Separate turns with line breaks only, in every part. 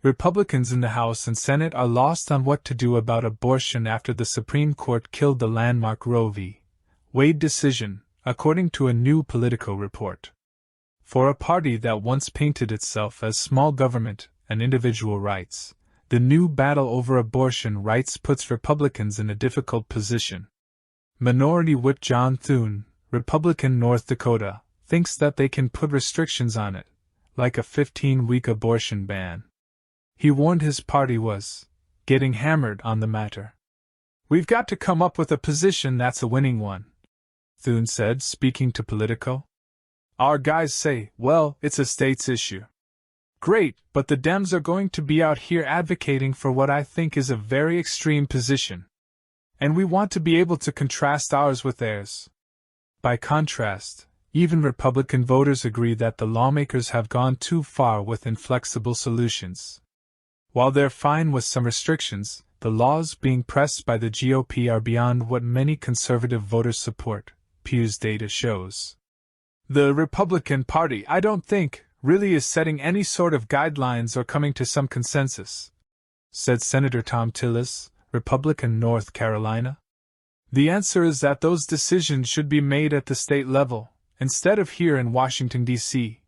Republicans in the House and Senate are lost on what to do about abortion after the Supreme Court killed the landmark Roe v. Wade decision, according to a new Politico report. For a party that once painted itself as small government and individual rights, the new battle over abortion rights puts Republicans in a difficult position. Minority Whip John Thune, Republican North Dakota, thinks that they can put restrictions on it, like a 15-week abortion ban. He warned his party was getting hammered on the matter. "We've got to come up with a position that's a winning one," Thune said, speaking to Politico. "Our guys say, well, it's a state's issue. Great, but the Dems are going to be out here advocating for what I think is a very extreme position. And we want to be able to contrast ours with theirs." By contrast, even Republican voters agree that the lawmakers have gone too far with inflexible solutions. While they're fine with some restrictions, the laws being pressed by the GOP are beyond what many conservative voters support, Pew's data shows. The Republican Party, I don't think, really is setting any sort of guidelines or coming to some consensus, said Senator Tom Tillis, Republican North Carolina. The answer is that those decisions should be made at the state level, instead of here in Washington, D.C.,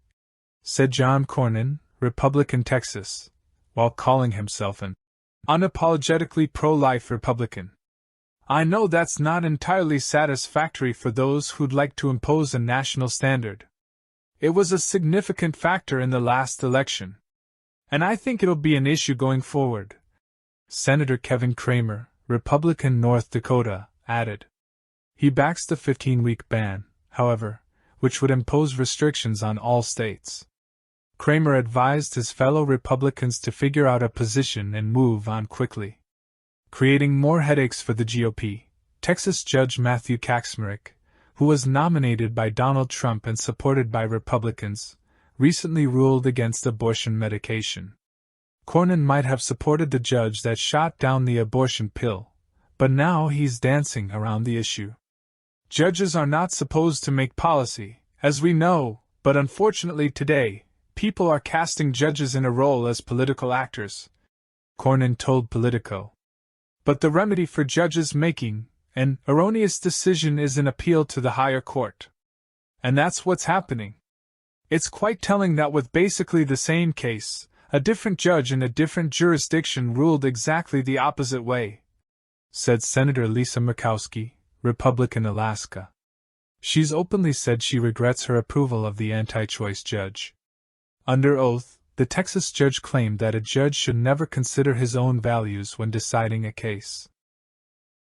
said John Cornyn, Republican Texas, while calling himself an unapologetically pro-life Republican. "I know that's not entirely satisfactory for those who'd like to impose a national standard. It was a significant factor in the last election. And I think it'll be an issue going forward," Senator Kevin Cramer, Republican North Dakota, added. He backs the 15-week ban, however, which would impose restrictions on all states. Cramer advised his fellow Republicans to figure out a position and move on quickly. Creating more headaches for the GOP, Texas Judge Matthew Kacsmaryk, who was nominated by Donald Trump and supported by Republicans, recently ruled against abortion medication. Cornyn might have supported the judge that shot down the abortion pill, but now he's dancing around the issue. Judges are not supposed to make policy, as we know, but unfortunately today, people are casting judges in a role as political actors, Cornyn told Politico. But the remedy for judges making an erroneous decision is an appeal to the higher court. And that's what's happening. It's quite telling that with basically the same case, a different judge in a different jurisdiction ruled exactly the opposite way, said Senator Lisa Murkowski, Republican Alaska. She's openly said she regrets her approval of the anti-choice judge. Under oath, the Texas judge claimed that a judge should never consider his own values when deciding a case.